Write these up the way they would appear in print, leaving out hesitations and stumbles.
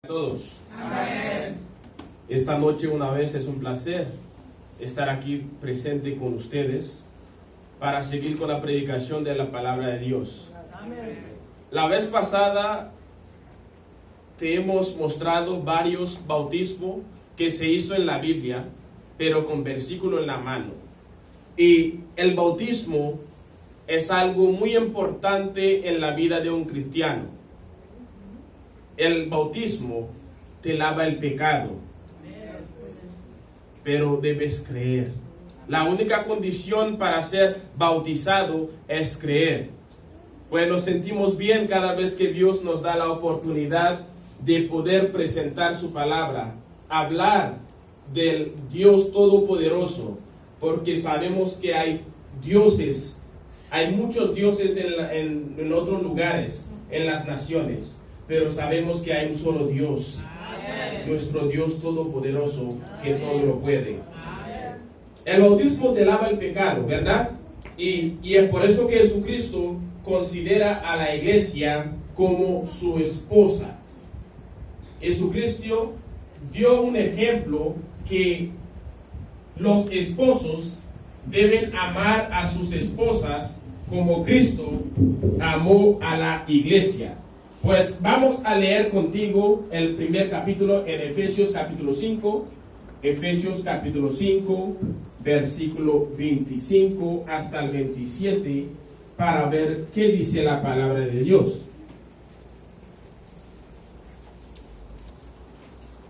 A todos. Amén. Esta noche una vez es un placer estar aquí presente con ustedes para seguir con la predicación de la palabra de Dios. Amén. La vez pasada te hemos mostrado varios bautismos que se hizo en la Biblia, pero con versículo en la mano. Y el bautismo es algo muy importante en la vida de un cristiano. El bautismo te lava el pecado, pero debes creer. La única condición para ser bautizado es creer. Pues nos sentimos bien cada vez que Dios nos da la oportunidad de poder presentar su palabra, hablar del Dios Todopoderoso, porque sabemos que hay dioses, hay muchos dioses en otros lugares, en las naciones. Pero sabemos que hay un solo Dios, Amén. Nuestro Dios Todopoderoso, que Amén. Todo lo puede. Amén. El bautismo te lava el pecado, ¿verdad? Y es por eso que Jesucristo considera a la iglesia como su esposa. Jesucristo dio un ejemplo que los esposos deben amar a sus esposas como Cristo amó a la iglesia. Pues vamos a leer contigo el primer capítulo en Efesios capítulo 5, versículo 25 hasta el 27, para ver qué dice la palabra de Dios.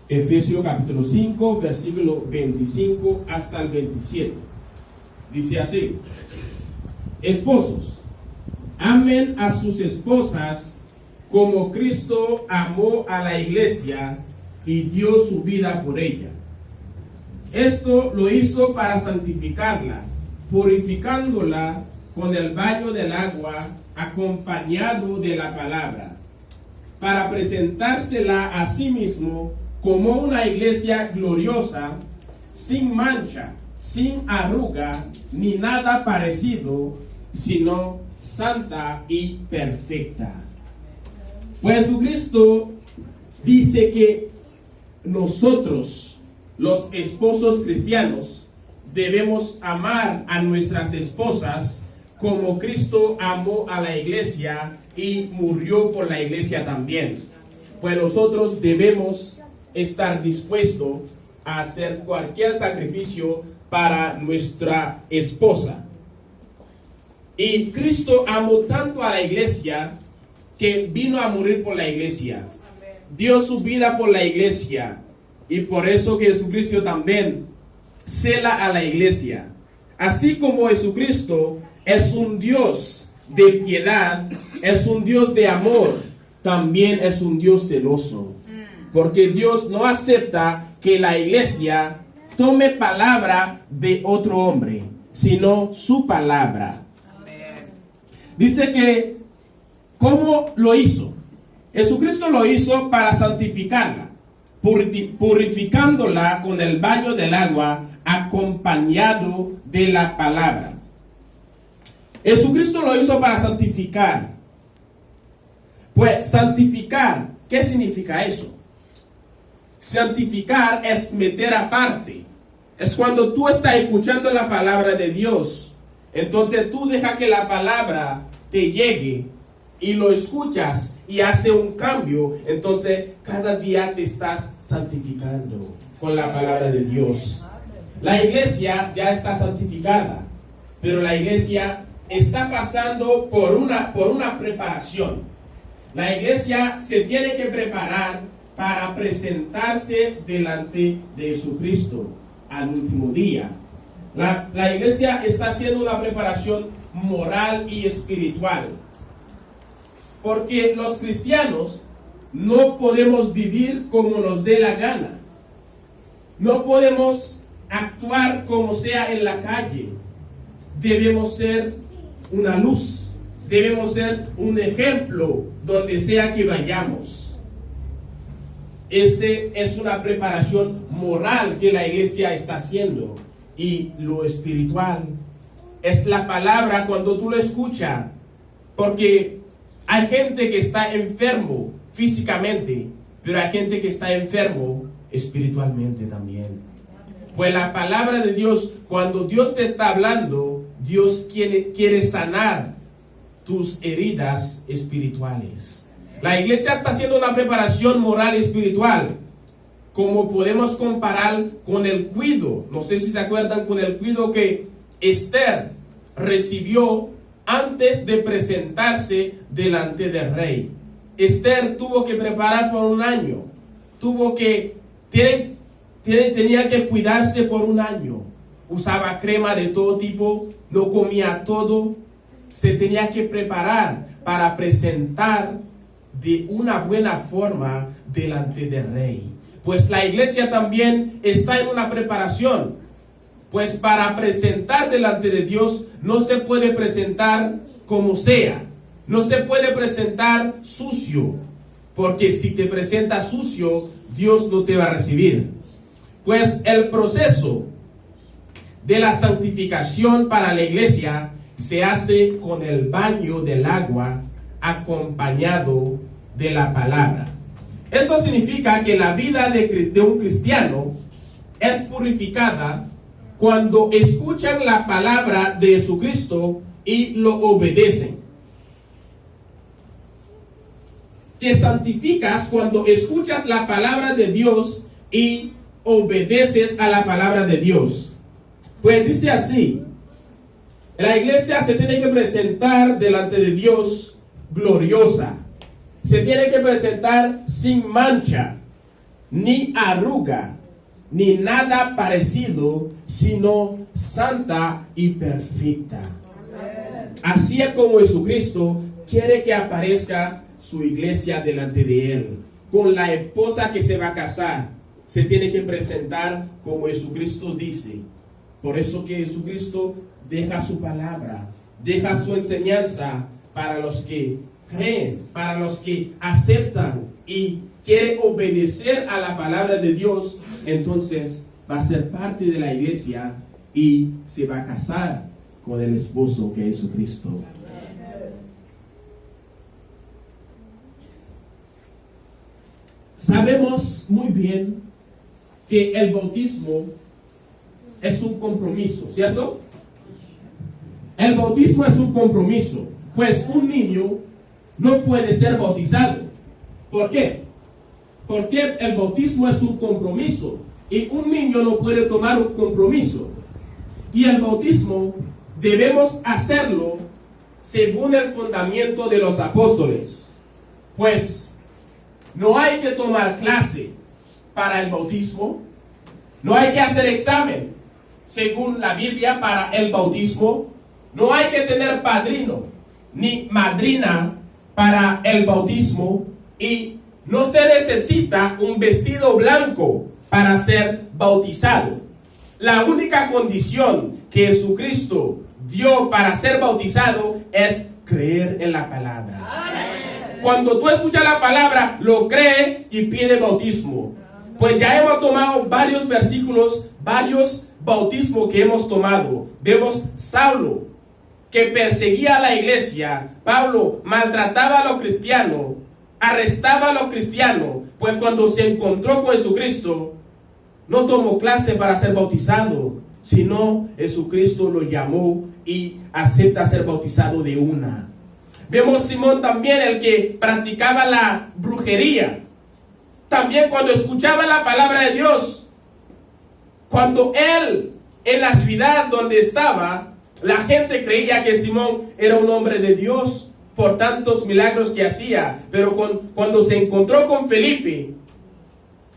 Efesios capítulo 5, versículo 25 hasta el 27. Dice así: Esposos, amen a sus esposas como Cristo amó a la iglesia y dio su vida por ella. Esto lo hizo para santificarla, purificándola con el baño del agua acompañado de la palabra, para presentársela a sí mismo como una iglesia gloriosa, sin mancha, sin arruga, ni nada parecido, sino santa y perfecta. Pues Jesucristo dice que nosotros, los esposos cristianos, debemos amar a nuestras esposas como Cristo amó a la iglesia y murió por la iglesia también. Pues nosotros debemos estar dispuestos a hacer cualquier sacrificio para nuestra esposa. Y Cristo amó tanto a la iglesia que vino a morir por la iglesia. Amén. Dio su vida por la iglesia. Y por eso que Jesucristo también cela a la iglesia. Así como Jesucristo es un Dios de piedad, es un Dios de amor, también es un Dios celoso. Porque Dios no acepta que la iglesia tome palabra de otro hombre, sino su palabra. Amén. Dice que ¿cómo lo hizo? Jesucristo lo hizo para santificarla, purificándola con el baño del agua acompañado de la palabra. Jesucristo lo hizo para santificar. Pues santificar, ¿qué significa eso? Santificar es meter aparte. Es cuando tú estás escuchando la palabra de Dios, entonces tú dejas que la palabra te llegue y lo escuchas y hace un cambio, entonces cada día te estás santificando con la palabra de Dios. La iglesia ya está santificada, pero la iglesia está pasando por una preparación. La iglesia se tiene que preparar para presentarse delante de Jesucristo al último día. La iglesia está haciendo una preparación moral y espiritual. Porque los cristianos no podemos vivir como nos dé la gana. No podemos actuar como sea en la calle. Debemos ser una luz. Debemos ser un ejemplo donde sea que vayamos. Ese es una preparación moral que la iglesia está haciendo. Y lo espiritual es la palabra cuando tú lo escuchas. Porque hay gente que está enfermo físicamente pero hay gente que está enfermo espiritualmente también. Pues la palabra de Dios, cuando Dios te está hablando, Dios quiere sanar tus heridas espirituales. La iglesia está haciendo una preparación moral y espiritual, como podemos comparar con el cuidado. No sé si se acuerdan con el cuidado que Esther recibió antes de presentarse delante del rey. Esther tuvo que preparar por un año. Tenía que cuidarse por un año. Usaba crema de todo tipo, no comía todo. Se tenía que preparar para presentar de una buena forma delante del rey. Pues la iglesia también está en una preparación. Pues para presentar delante de Dios no se puede presentar como sea. No se puede presentar sucio. Porque si te presentas sucio, Dios no te va a recibir. Pues el proceso de la santificación para la iglesia se hace con el baño del agua acompañado de la palabra. Esto significa que la vida de un cristiano es purificada cuando escuchan la palabra de Jesucristo y lo obedecen. Te santificas cuando escuchas la palabra de Dios y obedeces a la palabra de Dios. Pues dice así: la iglesia se tiene que presentar delante de Dios gloriosa. Se tiene que presentar sin mancha, ni arruga, ni nada parecido, sino santa y perfecta. Así es como Jesucristo quiere que aparezca su iglesia delante de Él. Con la esposa que se va a casar, se tiene que presentar como Jesucristo dice. Por eso que Jesucristo deja su palabra, deja su enseñanza para los que creen, para los que aceptan y quieren obedecer a la palabra de Dios. Entonces va a ser parte de la iglesia y se va a casar con el esposo que es Jesucristo. Sabemos muy bien que el bautismo es un compromiso, ¿cierto? El bautismo es un compromiso, pues un niño no puede ser bautizado. ¿Por qué? Porque el bautismo es un compromiso y un niño no puede tomar un compromiso. Y el bautismo debemos hacerlo según el fundamento de los apóstoles. Pues no hay que tomar clase para el bautismo, no hay que hacer examen según la Biblia para el bautismo, no hay que tener padrino ni madrina para el bautismo y no se necesita un vestido blanco para ser bautizado. La única condición que Jesucristo dio para ser bautizado es creer en la palabra. Cuando tú escuchas la palabra, lo cree y pide bautismo. Pues ya hemos tomado varios versículos, varios bautismos que hemos tomado. Vemos Saulo, que perseguía a la iglesia. Pablo maltrataba a los cristianos, arrestaba a los cristianos. Pues cuando se encontró con Jesucristo, no tomó clase para ser bautizado, sino Jesucristo lo llamó y acepta ser bautizado de una. Vemos Simón también, el que practicaba la brujería. También cuando escuchaba la palabra de Dios, cuando él en la ciudad donde estaba, la gente creía que Simón era un hombre de Dios por tantos milagros que hacía. Pero cuando se encontró con Felipe,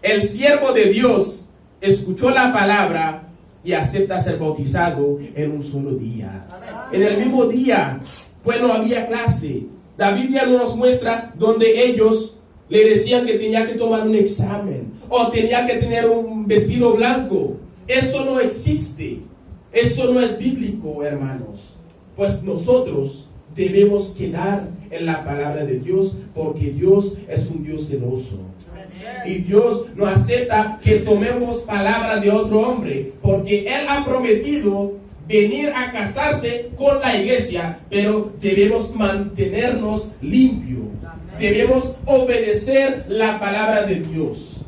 el siervo de Dios escuchó la palabra y acepta ser bautizado en un solo día. En el mismo día, pues no había clase. La Biblia no nos muestra donde ellos le decían que tenía que tomar un examen o tenía que tener un vestido blanco. Eso no existe. Eso no es bíblico, hermanos. Pues nosotros debemos quedar en la palabra de Dios, porque Dios es un Dios celoso. Y Dios no acepta que tomemos palabra de otro hombre, porque Él ha prometido venir a casarse con la iglesia, pero debemos mantenernos limpios. Debemos obedecer la palabra de Dios.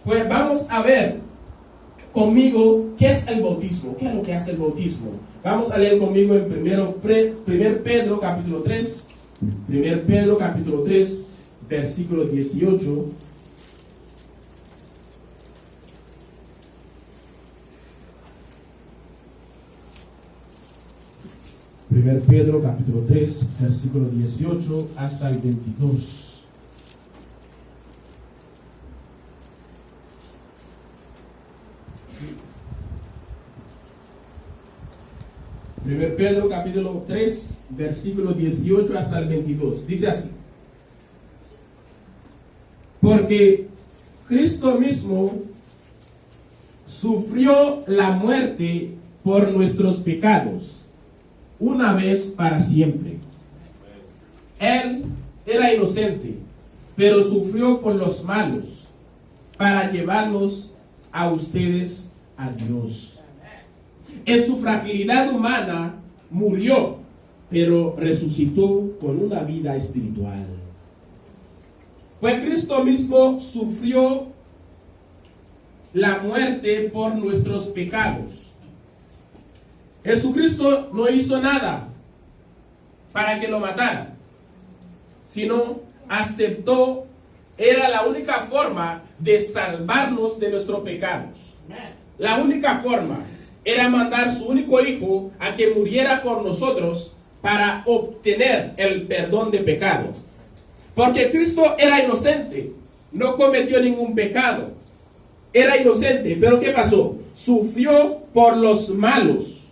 Pues vamos a ver conmigo qué es el bautismo, qué es lo que hace el bautismo. Vamos a leer conmigo en 1 Pedro capítulo 3, 1 Pedro capítulo 3, versículo 18. Primer Pedro capítulo 3, versículo 18 hasta el 22. Primer Pedro capítulo 3, versículo 18 hasta el 22. Dice así: porque Cristo mismo sufrió la muerte por nuestros pecados, una vez para siempre. Él era inocente, pero sufrió por los malos, para llevarlos a ustedes a Dios. En su fragilidad humana murió, pero resucitó con una vida espiritual. Pues Cristo mismo sufrió la muerte por nuestros pecados. Jesucristo no hizo nada para que lo mataran, sino aceptó, era la única forma de salvarnos de nuestros pecados. La única forma era mandar su único hijo a que muriera por nosotros para obtener el perdón de pecados. Porque Cristo era inocente, no cometió ningún pecado. Era inocente, pero ¿qué pasó? Sufrió por los malos.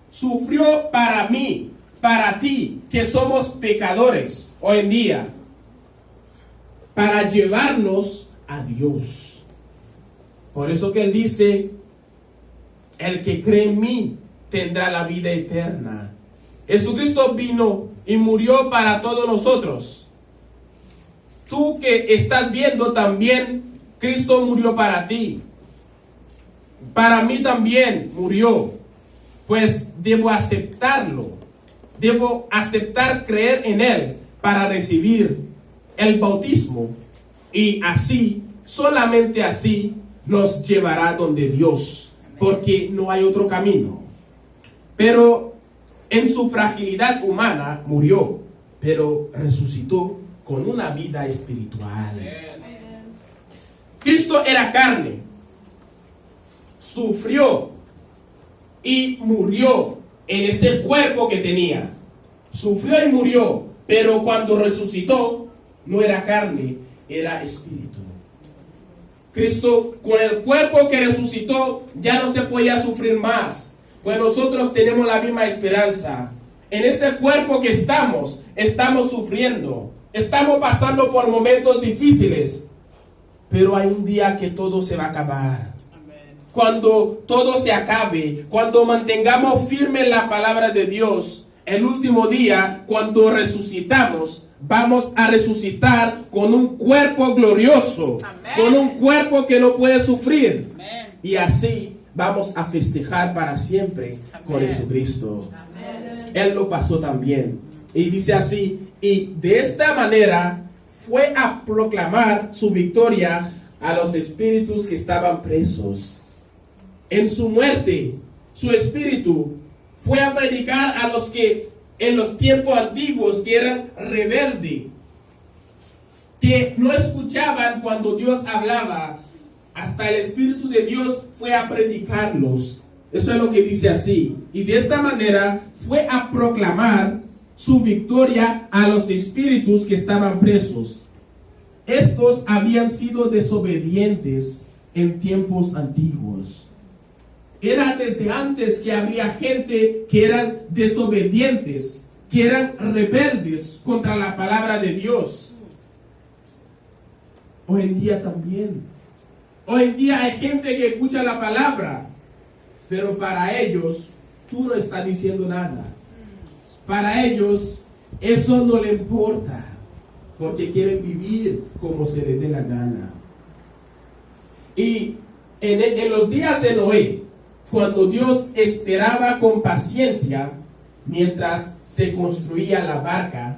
Sufrió para mí, para ti, que somos pecadores hoy en día, para llevarnos a Dios. Por eso que Él dice: el que cree en mí tendrá la vida eterna. Jesucristo vino y murió para todos nosotros. Tú que estás viendo también, Cristo murió para ti. Para mí también murió. Pues debo aceptarlo. Debo aceptar creer en Él para recibir el bautismo. Y así, solamente así, nos llevará donde Dios. Porque no hay otro camino. Pero en su fragilidad humana murió, pero resucitó con una vida espiritual. Cristo era carne, sufrió y murió en este cuerpo que tenía. Sufrió y murió, pero cuando resucitó no era carne, era espíritu. Cristo, con el cuerpo que resucitó, ya no se podía sufrir más. Pues nosotros tenemos la misma esperanza. En este cuerpo que estamos sufriendo. Estamos pasando por momentos difíciles. Pero hay un día que todo se va a acabar. Cuando todo se acabe, cuando mantengamos firme la palabra de Dios, el último día, cuando resucitamos, vamos a resucitar con un cuerpo glorioso. Amén. Con un cuerpo que no puede sufrir. Amén. Y así vamos a festejar para siempre. Amén. Con Jesucristo. Amén. Él lo pasó también. Y dice así: y de esta manera fue a proclamar su victoria a los espíritus que estaban presos. En su muerte, su espíritu fue a predicar a los que en los tiempos antiguos que eran rebeldes, que no escuchaban cuando Dios hablaba. Hasta el Espíritu de Dios fue a predicarlos. Eso es lo que dice así. Y de esta manera fue a proclamar su victoria a los espíritus que estaban presos. Estos habían sido desobedientes en tiempos antiguos. Era desde antes que había gente que eran desobedientes, que eran rebeldes contra la palabra de Dios. Hoy en día también. Hoy en día hay gente que escucha la palabra, pero para ellos tú no estás diciendo nada. Para ellos eso no le importa, porque quieren vivir como se les dé la gana. Y en los días de Noé, cuando Dios esperaba con paciencia mientras se construía la barca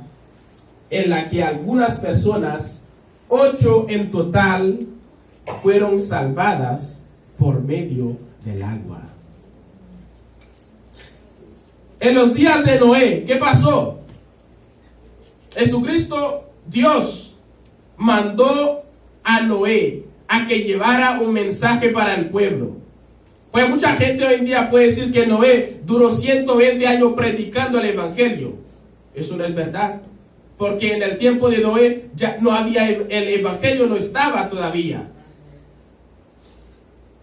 en la que algunas personas, 8 en total, fueron salvadas por medio del agua. En los días de Noé, ¿qué pasó? Jesucristo, Dios, mandó a Noé a que llevara un mensaje para el pueblo. Pues mucha gente hoy en día puede decir que Noé duró 120 años predicando el evangelio. Eso no es verdad. Porque en el tiempo de Noé ya no había, el evangelio no estaba todavía.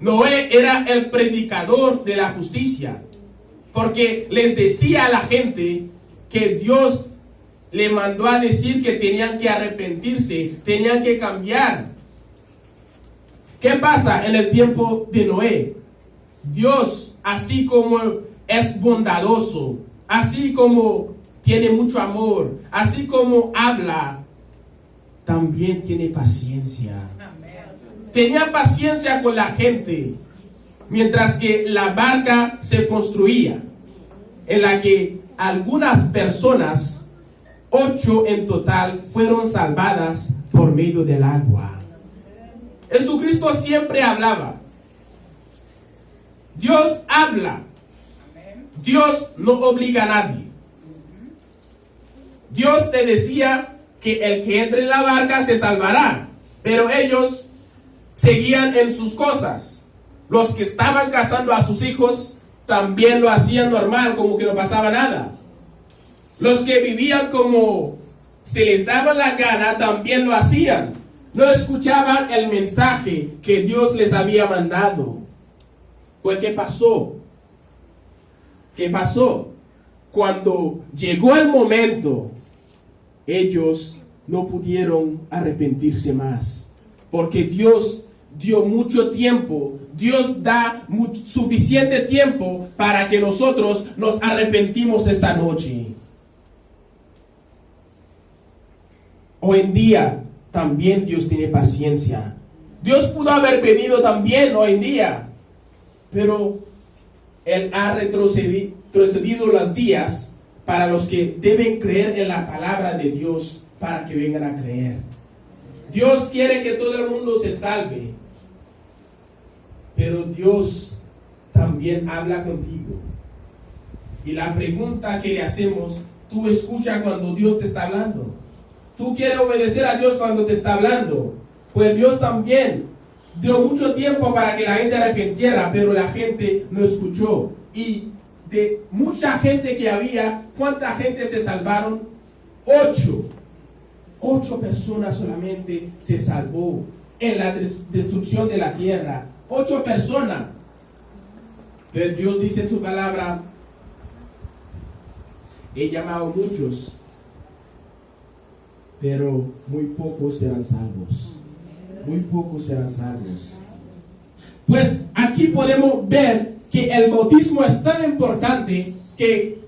Noé era el predicador de la justicia. Porque les decía a la gente que Dios le mandó a decir que tenían que arrepentirse, tenían que cambiar. ¿Qué pasa en el tiempo de Noé? Dios, así como es bondadoso, así como tiene mucho amor, así como habla, también tiene paciencia. Tenía paciencia con la gente, mientras que la barca se construía, en la que algunas personas, 8 en total, fueron salvadas por medio del agua. Jesucristo siempre hablaba. Dios habla. Dios no obliga a nadie. Dios te decía que el que entre en la barca se salvará, pero ellos seguían en sus cosas. Los que estaban casando a sus hijos también lo hacían normal, como que no pasaba nada. Los que vivían como se les daba la gana también lo hacían. No escuchaban el mensaje que Dios les había mandado. Pues ¿qué pasó? ¿Qué pasó? Cuando llegó el momento, ellos no pudieron arrepentirse más. Porque Dios dio mucho tiempo. Dios da suficiente tiempo para que nosotros nos arrepentimos esta noche. Hoy en día también Dios tiene paciencia. Dios pudo haber venido también hoy en día, pero Él ha retrocedido los días para los que deben creer en la palabra de Dios, para que vengan a creer. Dios quiere que todo el mundo se salve, pero Dios también habla contigo. Y la pregunta que le hacemos, ¿tú escuchas cuando Dios te está hablando? ¿Tú quieres obedecer a Dios cuando te está hablando? Pues Dios también dio mucho tiempo para que la gente arrepintiera, pero la gente no escuchó. Y de mucha gente que había, ¿cuánta gente se salvaron? 8. 8 personas solamente se salvó en la destrucción de la tierra. 8 personas. Pero Dios dice en su palabra, he llamado muchos, pero muy pocos serán salvos. Muy pocos serán salvos. Pues aquí podemos ver que el bautismo es tan importante que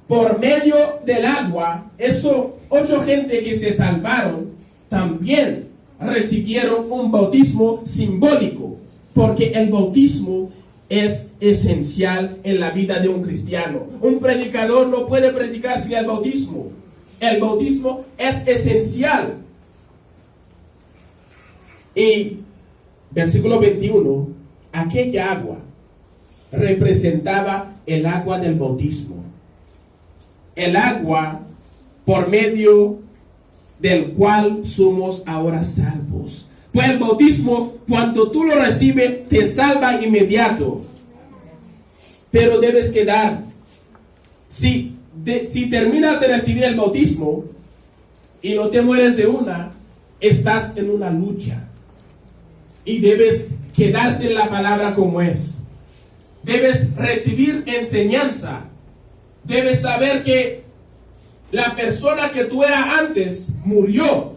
por medio del agua, esos 8 gente que se salvaron también recibieron un bautismo simbólico, porque el bautismo es esencial en la vida de un cristiano. Un predicador no puede predicar sin el bautismo. El bautismo es esencial. Y versículo 21, aquella agua representaba el agua del bautismo. El agua por medio del cual somos ahora salvos. Pues el bautismo, cuando tú lo recibes, te salva inmediato. Pero debes quedar. Si terminas de recibir el bautismo y no te mueres de una, estás en una lucha. Y debes quedarte en la palabra como es. Debes recibir enseñanza. Debes saber que la persona que tú eras antes murió.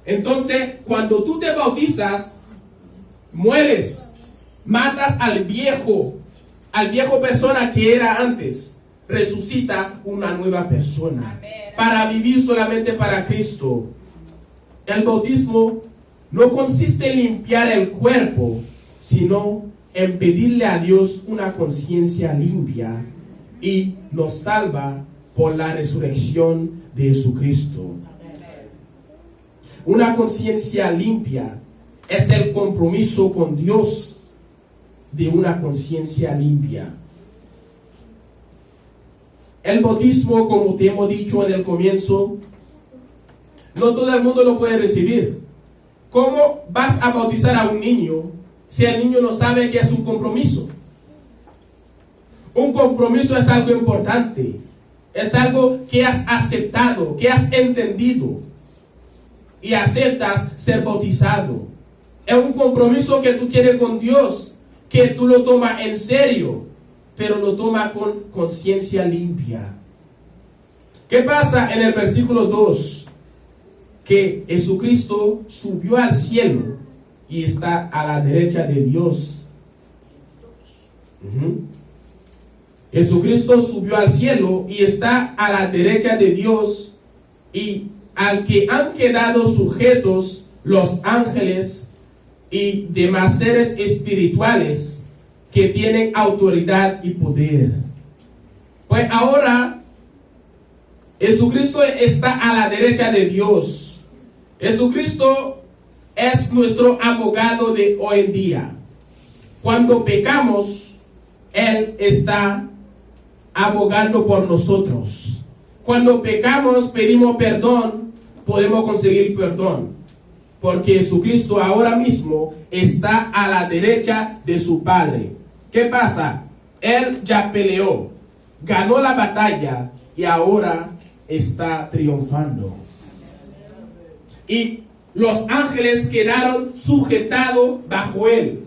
Entonces, cuando tú te bautizas, mueres. Matas al viejo persona que era antes. Resucita una nueva persona. Amén. Para vivir solamente para Cristo. El bautismo no consiste en limpiar el cuerpo, sino en pedirle a Dios una conciencia limpia y nos salva por la resurrección de Jesucristo. Una conciencia limpia es el compromiso con Dios de una conciencia limpia. El bautismo, como te hemos dicho en el comienzo, no todo el mundo lo puede recibir. ¿Cómo vas a bautizar a un niño si el niño no sabe que es un compromiso? Un compromiso es algo importante. Es algo que has aceptado, que has entendido. Y aceptas ser bautizado. Es un compromiso que tú tienes con Dios, que tú lo tomas en serio, pero lo tomas con conciencia limpia. ¿Qué pasa en el versículo 2? Que Jesucristo subió al cielo y está a la derecha de Dios. Jesucristo subió al cielo y está a la derecha de Dios, y al que han quedado sujetos los ángeles y demás seres espirituales que tienen autoridad y poder. Pues ahora Jesucristo está a la derecha de Dios. Jesucristo es nuestro abogado de hoy en día. Cuando pecamos, Él está abogando por nosotros. Cuando pecamos, pedimos perdón, podemos conseguir perdón. Porque Jesucristo ahora mismo está a la derecha de su Padre. ¿Qué pasa? Él ya peleó, ganó la batalla y ahora está triunfando. Y los ángeles quedaron sujetados bajo Él.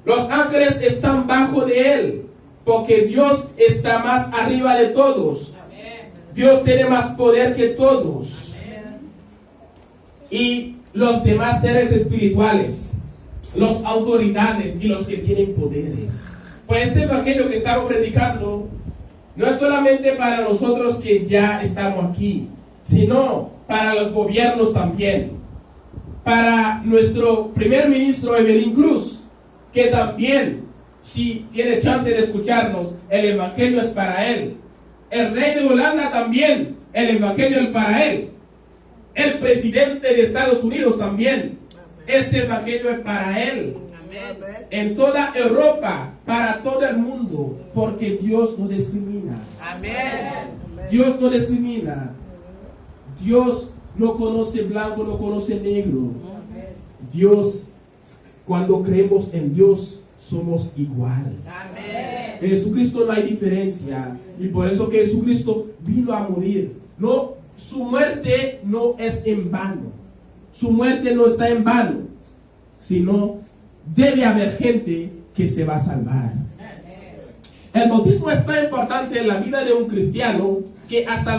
Los ángeles están bajo de Él, porque Dios está más arriba de todos. Dios tiene más poder que todos. Y los demás seres espirituales, las autoridades y los que tienen poderes. Pues este evangelio que estamos predicando no es solamente para nosotros que ya estamos aquí, sino para los gobiernos también. Para nuestro primer ministro Evelyn Cruz, que también, si tiene chance de escucharnos, el evangelio es para él. El rey de Holanda también, el evangelio es para él. El presidente de Estados Unidos también, este evangelio es para él. Amén. En toda Europa, para todo el mundo, porque Dios no discrimina. Amén. Dios no discrimina. Dios no conoce blanco, no conoce negro. Dios, cuando creemos en Dios, somos igual. Amén. En Jesucristo no hay diferencia. Y por eso que Jesucristo vino a morir. No, su muerte no es en vano. Su muerte no está en vano. Sino debe haber gente que se va a salvar. El bautismo es tan importante en la vida de un cristiano que hasta